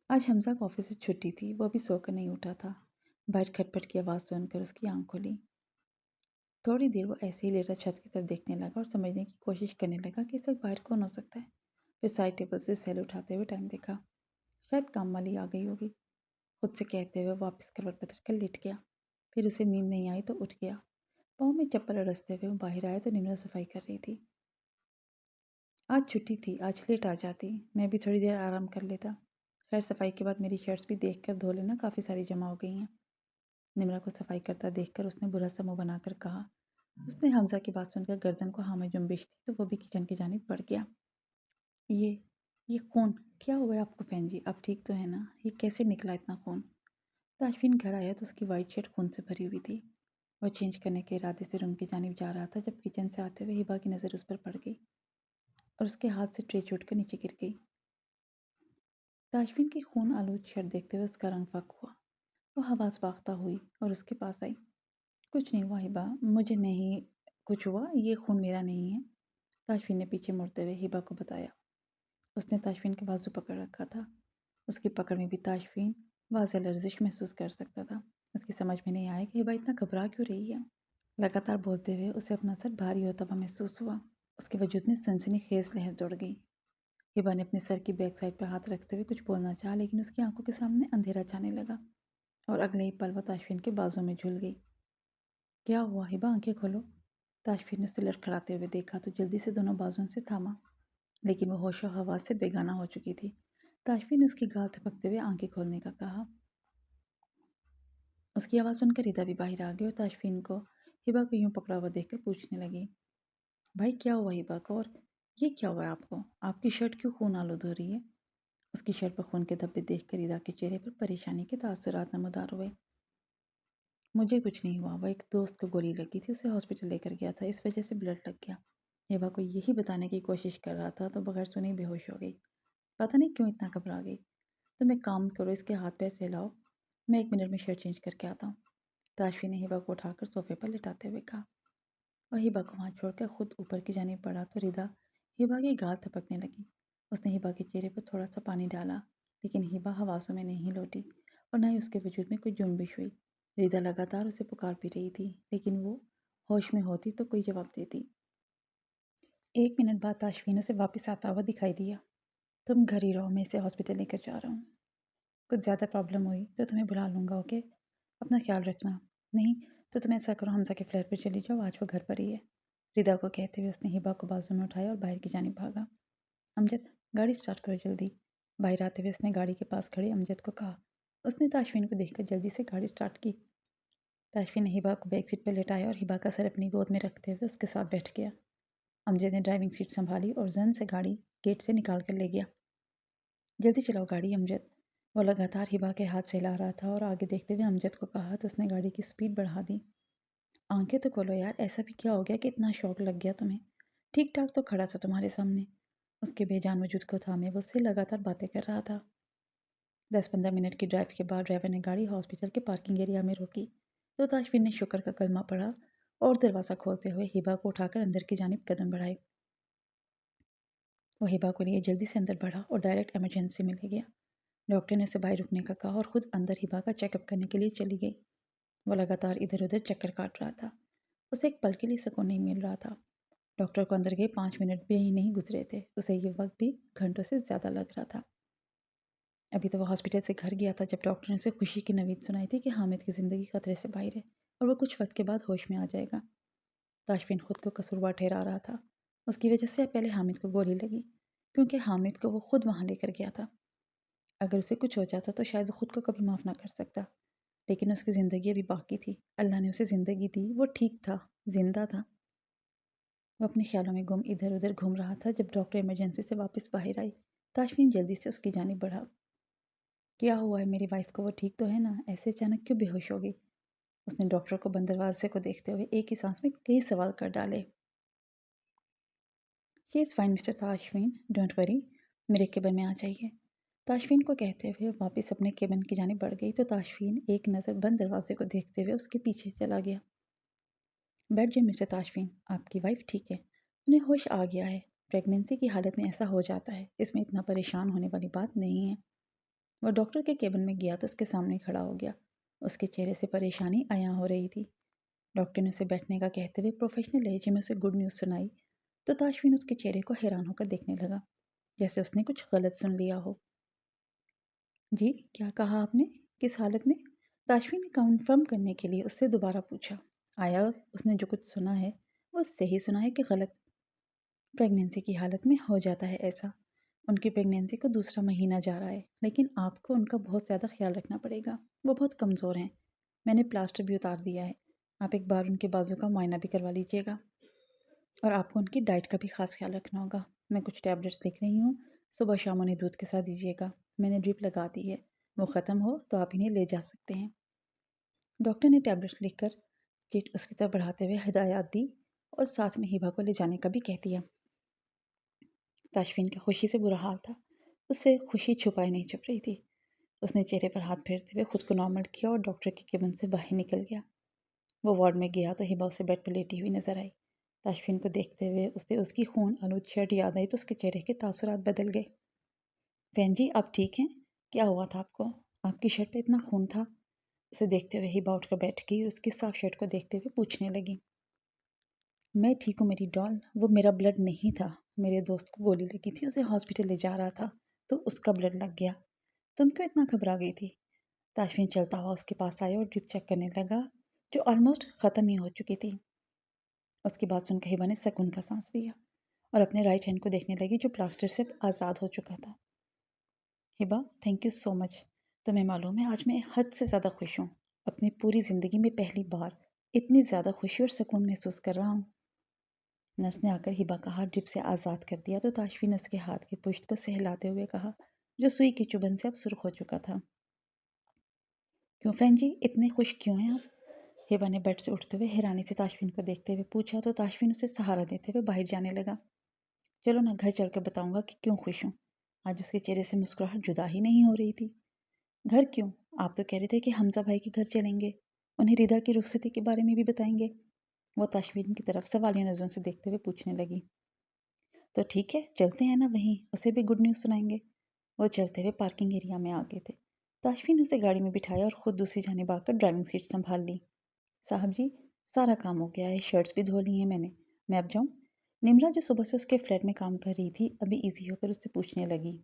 आज हमजा को ऑफिस से छुट्टी थी। वो अभी सोकर नहीं उठा था। बाहर खटपट की आवाज़ सुनकर उसकी आंख खुली। थोड़ी देर वो ऐसे ही लेटा छत की तरफ देखने लगा और समझने की कोशिश करने लगा कि इस वक्त बाहर कौन हो सकता है। फिर साइड टेबल से सेल उठाते हुए टाइम देखा। शायद काम वाली आ गई होगी। खुद से कहते हुए वापस करवट बदल कर लेट गया। फिर उसे नींद नहीं आई तो उठ गया। पाँव में चप्पल अड़सते हुए वो बाहर आया तो निम्रा सफाई कर रही थी। आज छुट्टी थी, आज लेट आ जाती, मैं भी थोड़ी देर आराम कर लेता। खैर सफाई के बाद मेरी शर्ट्स भी देख कर धो लेना, काफ़ी सारी जमा हो गई हैं। निम्रा को सफाई करता देखकर उसने बुरा सा मुंह बनाकर कहा। उसने हमजा की बात सुनकर गर्दन को हाँ में जुम्बिश दी तो वो भी किचन की जानिब बढ़ गया। ये ये खून, क्या हुआ है आपको फैन जी? आप ठीक तो है ना? ये कैसे निकला इतना खून? ताशफीन घर आया तो उसकी वाइट शर्ट खून से भरी हुई थी। वह चेंज करने के इरादे से रूम की जानिब जा रहा था जब किचन से आते हुए हिबा की नज़र उस पर पड़ गई और उसके हाथ से ट्रे छूटकर नीचे गिर गई। ताशफीन की खून आलूद शर्ट देखते हुए उसका रंग फक हुआ। वो हवास बाख्ता हुई और उसके पास आई। कुछ नहीं हुआ हिबा, मुझे नहीं कुछ हुआ, ये खून मेरा नहीं है। ताशफीन ने पीछे मुड़ते हुए हिबा को बताया। उसने ताशफीन के बाजू पकड़ रखा था। उसकी पकड़ में भी ताशफीन वाज़ेह लर्जिश महसूस कर सकता था। उसकी समझ में नहीं आया कि हिबा इतना घबरा क्यों रही है। लगातार बोलते हुए उसे अपना सर भारी होता हुआ महसूस हुआ। उसके वजूद में सनसनीखेज लहर दौड़ गई। हिबा ने अपने सर की बैक साइड पर हाथ रखते हुए कुछ बोलना चाहा, लेकिन उसकी आंखों के सामने अंधेरा छाने लगा और अगले ही पल वो ताशफीन के बाजू में झूल गई। क्या हुआ हिबा, आंखें खोलो। ताशफीन ने उसे लड़खड़ाते हुए देखा तो जल्दी से दोनों बाजुओं से थामा, लेकिन वो होशो हवास से बेगाना हो चुकी थी। ताशफीन ने उसकी गाल थपकते हुए आंखें खोलने का कहा। उसकी आवाज़ सुनकर रिदा भी बाहर आ गई और ताशफीन को हिबा को यूं पकड़ा हुआ देखकर पूछने लगी, भाई क्या हुआ हिबा को, और ये क्या हुआ है आपको? आपकी शर्ट क्यों खून आलूद हो रही है? उसकी शर्ट पर खून के धब्बे देखकर रिदा के चेहरे पर परेशानी के तासुरात नमूदार हुए। मुझे कुछ नहीं हुआ, वह एक दोस्त को गोली लगी थी, उसे हॉस्पिटल लेकर गया था, इस वजह से ब्लड लग गया। हिबा को यही बताने की कोशिश कर रहा था तो बगैर सुने ही बेहोश हो गई। पता नहीं क्यों इतना घबरा गई। तुम एक काम करो, इसके हाथ पैर सहलाओ, मैं 1 मिनट में शर्ट चेंज करके आता हूँ। ताशफी ने हिबा को उठाकर सोफे पर लिटाते हुए कहा। वह हिबा को वहाँ छोड़कर खुद ऊपर की जानिब बढ़ा तो रिदा हिबा की गाल थपकने लगी। उसने हिबा के चेहरे पर थोड़ा सा पानी डाला, लेकिन हिबा हवासों में नहीं लौटी और न ही उसके वजूद में कोई जुम्बिश हुई। रिदा लगातार उसे पुकार भी रही थी, लेकिन वो होश में होती तो कोई जवाब देती। 1 मिनट बाद ताशफी ने उसे वापस आता हुआ दिखाई दिया। तुम घर ही रहो, मैं इसे हॉस्पिटल लेकर जा रहा हूँ। कुछ ज़्यादा प्रॉब्लम हुई तो तुम्हें बुला लूँगा, ओके? अपना ख्याल रखना। नहीं तो तुम ऐसा करो, हमजा के फ्लैट पर चली जाओ, आज वो घर पर ही है। रिदा को कहते हुए उसने हिबा को बाजू में उठाया और बाहर की जानिब भागा। अमजद, गाड़ी स्टार्ट करो जल्दी। बाहर आते हुए उसने गाड़ी के पास खड़े अमजद को कहा। उसने ताशफीन को देखकर जल्दी से गाड़ी स्टार्ट की। ताशफीन ने हिबा को बैक सीट पर लेटाया और हिबा का सर अपनी गोद में रखते हुए उसके साथ बैठ गया। अमजद ने ड्राइविंग सीट संभाली और जन से गाड़ी गेट से निकाल कर ले गया। जल्दी चलाओ गाड़ी अमजद। वो लगातार हिबा के हाथ से हिला रहा था और आगे देखते हुए अमजद को कहा तो उसने गाड़ी की स्पीड बढ़ा दी। आंखें तो खोलो यार, ऐसा भी क्या हो गया कि इतना शौक लग गया तुम्हें? ठीक ठाक तो खड़ा था तुम्हारे सामने। उसके बेजान वजूद को थामे वो उससे लगातार बातें कर रहा था। 10-15 मिनट की ड्राइव के बाद ड्राइवर ने गाड़ी हॉस्पिटल के पार्किंग एरिया में रोकी तो ताशफीन ने शुक्र का कलमा पढ़ा और दरवाज़ा खोलते हुए हिबा को उठाकर अंदर की जानिब कदम बढ़ाए। वो हिबा को लिए जल्दी से अंदर बढ़ा और डायरेक्ट इमरजेंसी में ले गया। डॉक्टर ने उसे बाहर रुकने का कहा और ख़ुद अंदर हिबा का चेकअप करने के लिए चली गई। वो लगातार इधर उधर चक्कर काट रहा था। उसे एक पल के लिए सुकून नहीं मिल रहा था। डॉक्टर को अंदर गए 5 मिनट भी नहीं गुजरे थे, उसे ये वक्त भी घंटों से ज़्यादा लग रहा था। अभी तो वो हॉस्पिटल से घर गया था जब डॉक्टर ने उसे खुशी की नवीद सुनाई थी कि हामिद की ज़िंदगी खतरे से बाहर है और वो कुछ वक्त के बाद होश में आ जाएगा। ताशफीन खुद को कसूरवार ठहरा रहा था। उसकी वजह से पहले हामिद को गोली लगी, क्योंकि हामिद को वो खुद वहाँ लेकर गया था। अगर उसे कुछ हो जाता तो शायद वो खुद को कभी माफ़ ना कर सकता, लेकिन उसकी ज़िंदगी अभी बाकी थी। अल्लाह ने उसे ज़िंदगी दी, वो ठीक था, जिंदा था। वो अपने ख्यालों में गुम इधर उधर घूम रहा था जब डॉक्टर इमरजेंसी से वापस बाहर आई। ताशफीन जल्दी से उसकी जानिब बढ़ा। क्या हुआ है मेरी वाइफ को, वो ठीक तो है ना? ऐसे अचानक क्यों बेहोश हो गई? उसने डॉक्टर को बंद दरवाजे को देखते हुए एक ही सांस में कई सवाल कर डाले। She is fine mister Tashfeen, don't worry, मेरे केबिन में आ जाइए। ताशफीन को कहते हुए वापस अपने केबिन की जानिब बढ़ गई तो ताशफीन एक नज़र बंद दरवाजे को देखते हुए उसके पीछे चला गया। बैठ जाइए मिस्टर ताशफीन, आपकी वाइफ ठीक है, उन्हें होश आ गया है। प्रेगनेंसी की हालत में ऐसा हो जाता है, इसमें इतना परेशान होने वाली बात नहीं है। وہ ڈاکٹر کے کیبن میں گیا تو اس کے سامنے کھڑا ہو گیا۔ اس کے چہرے سے پریشانی عیاں ہو رہی تھی۔ ڈاکٹر نے اسے بیٹھنے کا کہتے ہوئے پروفیشنل لہجے میں اسے گڈ نیوز سنائی تو تاشفین اس کے چہرے کو حیران ہو کر دیکھنے لگا، جیسے اس نے کچھ غلط سن لیا ہو۔ جی کیا کہا آپ نے؟ کس حالت میں؟ تاشفین نے کنفرم کرنے کے لیے اس سے دوبارہ پوچھا۔ آیا اس نے جو کچھ سنا ہے وہ صحیح سنا ہے کہ غلط؟ پریگنینسی کی حالت میں ہو جاتا ہے ایسا۔ ان کی پریگنینسی کو دوسرا مہینہ جا رہا ہے، لیکن آپ کو ان کا بہت زیادہ خیال رکھنا پڑے گا۔ وہ بہت کمزور ہیں، میں نے پلاسٹر بھی اتار دیا ہے۔ آپ ایک بار ان کے بازو کا معائنہ بھی کروا لیجیے گا، اور آپ کو ان کی ڈائٹ کا بھی خاص خیال رکھنا ہوگا۔ میں کچھ ٹیبلٹس لکھ رہی ہوں، صبح شام انہیں دودھ کے ساتھ دیجیے گا۔ میں نے ڈرپ لگا دی ہے، وہ ختم ہو تو آپ انہیں لے جا سکتے ہیں۔ ڈاکٹر نے ٹیبلٹس لکھ کر چٹ اس کی طرف بڑھاتے ہوئے ہدایات دی اور ساتھ میں ہیبا کو لے جانے کا بھی کہہ دیا۔ تاشفین کی خوشی سے برا حال تھا، اس سے خوشی چھپائی نہیں چھپ رہی تھی۔ اس نے چہرے پر ہاتھ پھیرتے ہوئے خود کو نارمل کیا اور ڈاکٹر کے کیبن سے باہر نکل گیا۔ وہ وارڈ میں گیا تو ہیبا اسے بیڈ پر لیٹی ہوئی نظر آئی۔ تاشفین کو دیکھتے ہوئے اسے اس کی خون آلود شرٹ یاد آئی تو اس کے چہرے کے تاثرات بدل گئے۔ بہن جی آپ ٹھیک ہیں؟ کیا ہوا تھا آپ کو؟ آپ کی شرٹ پہ اتنا خون تھا؟ اسے دیکھتے ہوئے ہیبا اٹھ کر بیٹھ گئی اور اس کی صاف شرٹ کو دیکھتے ہوئے پوچھنے لگی۔ میں ٹھیک ہوں میری ڈال، وہ میرا بلڈ نہیں تھا، میرے دوست کو گولی لگی تھی، اسے ہاسپٹل لے جا رہا تھا تو اس کا بلڈ لگ گیا۔ تم کیوں اتنا گھبرا گئی تھی؟ تاشفین چلتا ہوا اس کے پاس آیا اور ڈرپ چیک کرنے لگا جو آلموسٹ ختم ہی ہو چکی تھی۔ اس کی بات سن کے ہیبا نے سکون کا سانس لیا اور اپنے رائٹ ہینڈ کو دیکھنے لگی جو پلاسٹر سے آزاد ہو چکا تھا۔ ہیبا تھینک یو سو مچ، تمہیں معلوم ہے آج میں حد سے زیادہ خوش ہوں۔ اپنی پوری زندگی میں پہلی بار اتنی زیادہ خوشی اور سکون محسوس کر رہا ہوں۔ نرس نے آ کر ہیبا کا ہاتھ ڈرپ سے آزاد کر دیا تو تاشفین نے اس کے ہاتھ کی پشت کو سہلاتے ہوئے کہا جو سوئی کی چبھن سے اب سرخ ہو چکا تھا۔ کیوں فین جی اتنے خوش کیوں ہیں آپ؟ ہیبا نے بیڈ سے اٹھتے ہوئے حیرانی سے تاشفین کو دیکھتے ہوئے پوچھا تو تاشفین اسے سہارا دیتے ہوئے باہر جانے لگا۔ چلو نا گھر چل کر بتاؤں گا کہ کیوں خوش ہوں۔ آج اس کے چہرے سے مسکراہٹ جدا ہی نہیں ہو رہی تھی۔ گھر کیوں؟ آپ تو کہہ رہے تھے کہ حمزہ بھائی کے گھر چلیں گے، انہیں ردا کی رخصتی کے بارے میں بھی بتائیں گے۔ وہ تاشفین کی طرف سوالیہ نظروں سے دیکھتے ہوئے پوچھنے لگی۔ تو ٹھیک ہے چلتے ہیں نا، وہیں اسے بھی گڈ نیوز سنائیں گے۔ وہ چلتے ہوئے پارکنگ ایریا میں آ گئے تھے۔ تاشفین نے اسے گاڑی میں بٹھایا اور خود دوسری جانب آ کر ڈرائیونگ سیٹ سنبھال لی۔ صاحب جی سارا کام ہو گیا ہے، شرٹس بھی دھو لی ہیں میں نے، میں اب جاؤں؟ نمرا جو صبح سے اس کے فلیٹ میں کام کر رہی تھی ابھی ایزی ہو کر اس سے پوچھنے لگی۔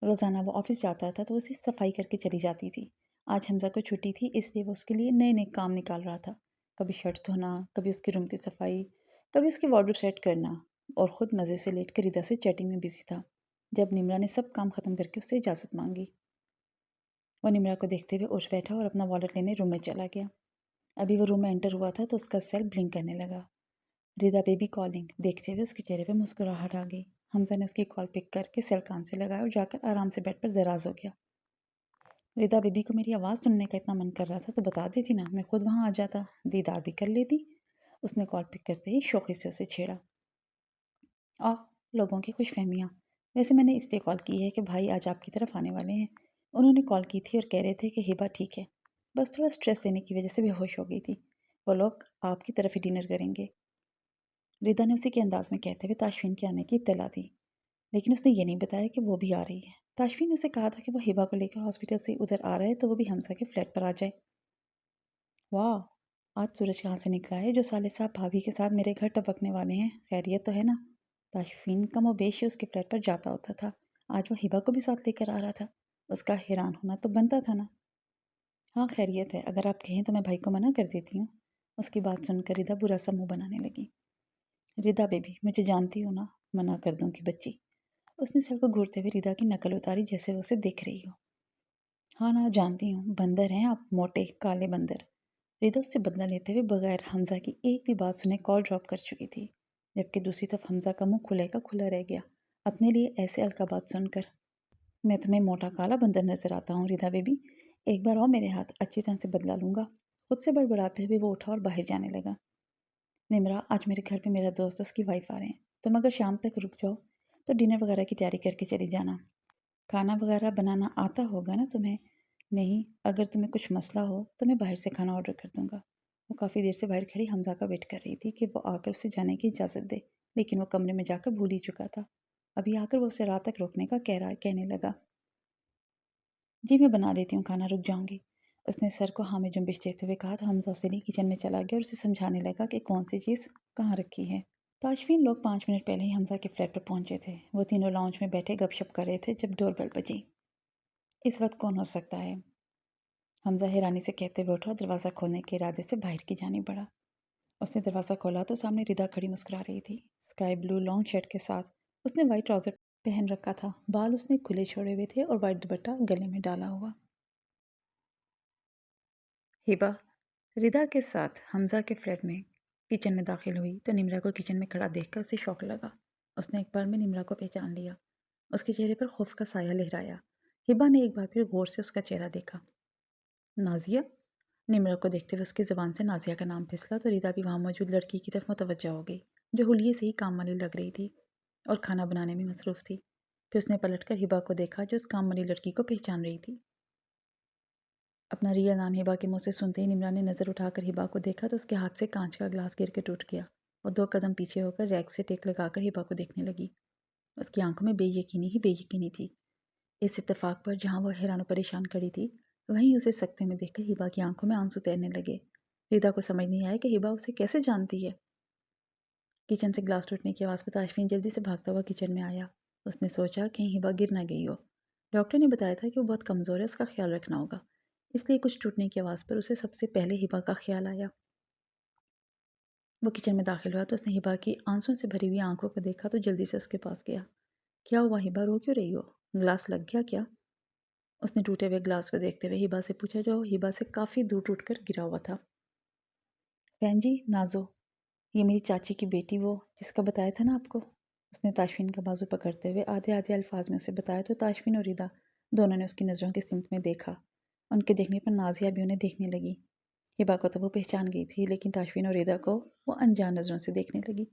روزانہ وہ آفس جاتا تھا تو وہ صرف صفائی کر کے چلی جاتی تھی۔ آج حمزہ کو چھٹی تھی اس لیے وہ اس کے لیے نئے نئے کام نکال رہا تھا، کبھی شرٹس دھونا، کبھی اس کے روم کی صفائی، کبھی اس کی وارڈروب سیٹ کرنا، اور خود مزے سے لیٹ کر ردا سے چیٹنگ میں بزی تھا جب نمرا نے سب کام ختم کر کے اس سے اجازت مانگی۔ وہ نمرا کو دیکھتے ہوئے اٹھ بیٹھا اور اپنا والٹ لینے روم میں چلا گیا۔ ابھی وہ روم میں انٹر ہوا تھا تو اس کا سیل بلنک کرنے لگا۔ ردا بیبی کالنگ دیکھتے ہوئے اس کے چہرے پہ مسکراہٹ آ گئی۔ حمزہ نے اس کی کال پک کر کے سیل کان سے لگایا اور جا کر آرام سے بیڈ پر دراز ہو گیا۔ ردا بیبی کو میری آواز سننے کا اتنا من کر رہا تھا تو بتا دیتی نا، میں خود وہاں آ جاتا، دیدار بھی کر لیتی۔ اس نے کال پک کرتے ہی شوخی سے اسے چھیڑا۔ لوگوں کی خوش فہمیاں، ویسے میں نے اس لیے کال کی ہے کہ بھائی آج آپ کی طرف آنے والے ہیں۔ انہوں نے کال کی تھی اور کہہ رہے تھے کہ ہیبا ٹھیک ہے، بس تھوڑا سٹریس لینے کی وجہ سے بے ہوش ہو گئی تھی۔ وہ لوگ آپ کی طرف ہی ڈنر کریں گے۔ ردا نے اسی کے انداز میں کہتے ہوئے تاشفین کے آنے کی اطلاع دی، لیکن اس نے یہ نہیں بتایا کہ وہ بھی آ رہی ہے۔ تاشفین نے اسے کہا تھا کہ وہ ہیبا کو لے کر ہاسپٹل سے ادھر آ رہا ہے تو وہ بھی حمزہ کے فلیٹ پر آ جائے۔ واہ، آج سورج کہاں سے نکلا ہے جو سالے صاحب بھابھی کے ساتھ میرے گھر ٹپکنے والے ہیں؟ خیریت تو ہے نا؟ تاشفین کم و بیش اس کے فلیٹ پر جاتا ہوتا تھا، آج وہ ہیبا کو بھی ساتھ لے کر آ رہا تھا۔ اس کا حیران ہونا تو بنتا تھا نا۔ ہاں خیریت ہے، اگر آپ کہیں تو میں بھائی کو منع کر دیتی ہوں۔ اس کی بات سن کر ردا برا سا منہ بنانے لگی۔ ردا بیبی مجھے جانتی ہو نا، منع کر دوں کی بچی۔ اس نے سر کو گھورتے ہوئے ردا کی نقل اتاری جیسے وہ اسے دیکھ رہی ہو۔ ہاں نا جانتی ہوں، بندر ہیں آپ، موٹے کالے بندر۔ ردا اس سے بدلہ لیتے ہوئے بغیر حمزہ کی ایک بھی بات سنے کال ڈراپ کر چکی تھی، جبکہ دوسری طرف حمزہ کا منہ کھلے کا کھلا رہ گیا اپنے لیے ایسے القابات سن کر۔ میں تمہیں موٹا کالا بندر نظر آتا ہوں ردا بیبی، ایک بار اور میرے ہاتھ اچھی طرح سے بدلا لوں گا۔ خود سے بڑبڑاتے ہوئے وہ اٹھا اور باہر جانے لگا۔ نمرا آج میرے گھر پہ میرا دوست اور اس کی وائف آ رہے ہیں، تم اگر شام تک رک جاؤ تو ڈنر وغیرہ کی تیاری کر کے چلی جانا۔ کھانا وغیرہ بنانا آتا ہوگا نا تمہیں؟ نہیں، اگر تمہیں کچھ مسئلہ ہو تو میں باہر سے کھانا آرڈر کر دوں گا۔ وہ کافی دیر سے باہر کھڑی حمزہ کا ویٹ کر رہی تھی کہ وہ آ کر اسے جانے کی اجازت دے، لیکن وہ کمرے میں جا کر بھول ہی چکا تھا۔ ابھی آ کر وہ اسے رات تک روکنے کا کہنے لگا۔ जी मैं बना लेती हूँ खाना, रुक जाऊँगी। उसने सर को हाँ में जुम्बिश देते हुए कहा तो हमज़ा उसे लिए किचन में चला गया और उसे समझाने लगा कि कौन सी चीज़ कहाँ रखी है। ताशफीन लोग 5 मिनट पहले ही हमज़ा के फ्लैट पर पहुँचे थे। वो तीनों लाउंज में बैठे गपशप कर रहे थे जब डोरबेल बजी। इस वक्त कौन हो सकता है? हमज़ा हैरानी से कहते हुए उठा और दरवाज़ा खोलने के इरादे से बाहर की जाने बढ़ा। उसने दरवाज़ा खोला तो सामने रिदा खड़ी मुस्कुरा रही थी, स्काई ब्लू लॉन्ग शर्ट के साथ। उसने वाइट ट्राउज़र पहन रखा था, बाल उसने खुले छोड़े हुए थे और वाइट दुपट्टा गले में डाला हुआ। हिबा रिदा के साथ हमज़ा के फ्लैट में किचन में दाखिल हुई तो निम्रा को किचन में खड़ा देखकर उसे शौक लगा। उसने एक बार में निम्रा को पहचान लिया। उसके चेहरे पर खौफ का साया लहराया। हिबा ने एक बार फिर गौर से उसका चेहरा देखा। नाजिया? निम्रा को देखते हुए उसकी ज़बान से नाजिया का नाम फिसला तो रिदा भी वहाँ मौजूद लड़की की तरफ मुतवज्जो हो गई, जो हुलिये से ही काम वाली लग रही थी और खाना बनाने में मसरूफ़ थी। फिर उसने पलटकर हिबा को देखा जो उस काम वाली लड़की को पहचान रही थी। अपना रियल नाम हिबा के मुंह से सुनते ही निम्रा ने नज़र उठाकर हिबा को देखा तो उसके हाथ से कांच का गिलास गिर के टूट गया और 2 कदम पीछे होकर रैक से टेक लगाकर हिबा को देखने लगी। उसकी आंखों में बेयकीनी ही बेयकीनी थी। इस इत्तेफाक पर जहाँ वह हैरान और परेशान खड़ी थी, वहीं उसे सकते में देखकर हिबा की आंखों में आंसू तैरने लगे। रिदा को समझ नहीं आया कि हिबा उसे कैसे जानती है। किचन से ग्लास टूटने की आवाज़ पर ताशफीन जल्दी से भागता हुआ किचन में आया। उसने सोचा कहीं हिबा गिर ना गई हो। डॉक्टर ने बताया था कि वो बहुत कमज़ोर है, उसका ख्याल रखना होगा। इसलिए कुछ टूटने की आवाज़ पर उसे सबसे पहले हिबा का ख्याल आया। वो किचन में दाखिल हुआ तो उसने हिबा की आंसुओं से भरी हुई आंखों को देखा तो जल्दी से उसके पास गया। क्या हुआ हिबा, रो क्यों रही हो? ग्लास लग गया क्या? उसने टूटे हुए ग्लास को देखते हुए हिबा से पूछा जो हिबा से काफ़ी दूर टूटकर गिरा हुआ था। बहन जी, नाज़ो, ये मेरी चाची की बेटी, वो जिसका बताया था ना आपको। उसने ताशफीन का बाजू पकड़ते हुए आधे आधे अल्फाज में उसे बताया तो ताशफीन और रिदा दोनों ने उसकी नज़रों की सिमत में देखा। उनके देखने पर नाजिया भी उन्हें देखने लगी। हिबा को तो वो पहचान गई थी लेकिन ताशफीन और रिदा को वो अनजान नज़रों से देखने लगी।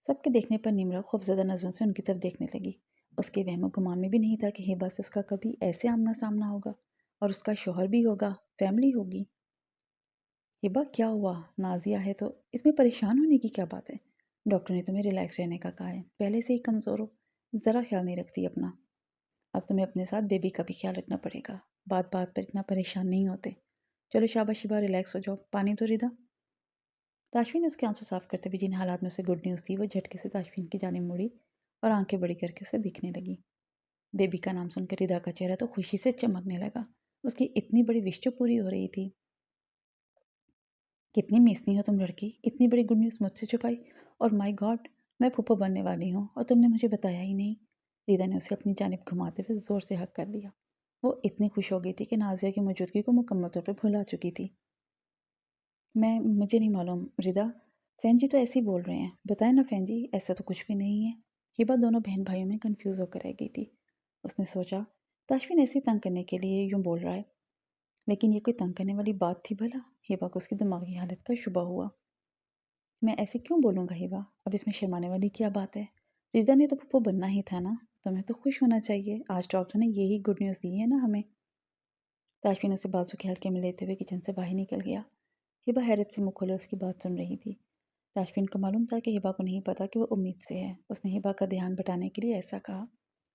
सबके देखने पर निम्रा खौफज़दा नज़रों से उनकी तरफ देखने लगी। उसके वहमो गुमान में भी नहीं था कि हिबा से उसका कभी ऐसे आमना सामना होगा और उसका शौहर भी होगा, फैमिली होगी। हिबा क्या हुआ? नाजिया है तो इसमें परेशान होने की क्या बात है? डॉक्टर ने तुम्हें रिलैक्स रहने का कहा है, पहले से ही कमज़ोर हो, ज़रा ख्याल नहीं रखती अपना। अब तुम्हें अपने साथ बेबी का भी ख्याल रखना पड़ेगा। बात बात पर इतना परेशान नहीं होते। चलो शाबाश हिबा, रिलैक्स हो जाओ, पानी दो रिदा। ताशफीन ने उसके आंसू साफ करते हुए जिन हालात में उसे गुड न्यूज़ थी वो झटके से ताशफीन की जानिब मुड़ी और आंखें बड़ी करके उसे दिखने लगी। बेबी का नाम सुनकर रिदा का चेहरा तो खुशी से चमकने लगा। उसकी इतनी बड़ी विश तो पूरी हो रही थी। कितनी मीसनी हो तुम लड़की, इतनी बड़ी गुड न्यूज़ मुझसे छुपाई। और माय गॉड, मैं फूफा बनने वाली हूँ और तुमने मुझे बताया ही नहीं। रिदा ने उसे अपनी जानिब घुमाते हुए ज़ोर से हक कर लिया। वो इतनी खुश हो गई थी कि नाजिया की मौजूदगी को मुकम्मल तौर पर भुला चुकी थी। मुझे नहीं मालूम रिदा, फ़ैन जी तो ऐसे ही बोल रहे हैं। बताएं ना फ़ैन जी, ऐसा तो कुछ भी नहीं है। हिबा दोनों बहन भाइयों में कन्फ्यूज़ होकर रह गई थी। उसने सोचा ताशफीन ऐसे ही तंग करने के लिए यूँ बोल रहा है, लेकिन ये कोई तंग करने वाली बात थी भला? हिबा को उसकी दिमागी हालत का शुबा हुआ। मैं ऐसे क्यों बोलूँगा हिबा, अब इसमें शर्माने वाली क्या बात है? रिदा ने तो पप्पू बनना ही था ना, तुम्हें तो खुश होना चाहिए। आज डॉक्टर ने यही गुड न्यूज़ दी है ना हमें। ताशफीन उसे बाजू के हल्के में लेते हुए किचन से बाहर निकल गया। हिबा हैरत से मुँह खोले उसकी बात सुन रही थी। ताशफीन को मालूम था कि हिबा को नहीं पता कि वो उम्मीद से है। उसने हिबा का ध्यान बटाने के लिए ऐसा कहा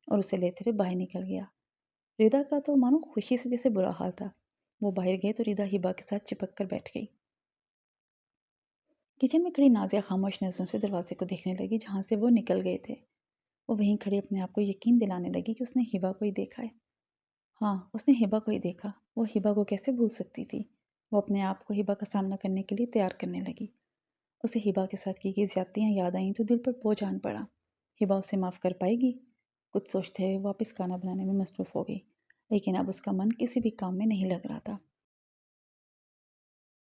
और उसे लेते हुए बाहर निकल गया। रिदा का तो मानो खुशी से जैसे बुरा हाल था। वो बाहर गए तो रिदा हिबा के साथ चिपक कर बैठ गई। किचन में खड़ी नाजिया खामोश नज़रों से दरवाजे को देखने लगी जहाँ से वो निकल गए थे। वो वहीं खड़ी अपने आप को यकीन दिलाने लगी कि उसने हिबा को ही देखा है। हाँ, उसने हिबा को ही देखा। वो हिबा को कैसे भूल सकती थी? वो अपने आप को हिबा का सामना करने के लिए तैयार करने लगी। उसे हिबा के साथ की गई ज़्यादतियाँ याद आईं तो दिल पर बोझ आन पड़ा। हिबा उसे माफ़ कर पाएगी? कुछ सोचते हुए वापस खाना बनाने में मसरूफ़ हो गई, लेकिन अब उसका मन किसी भी काम में नहीं लग रहा था।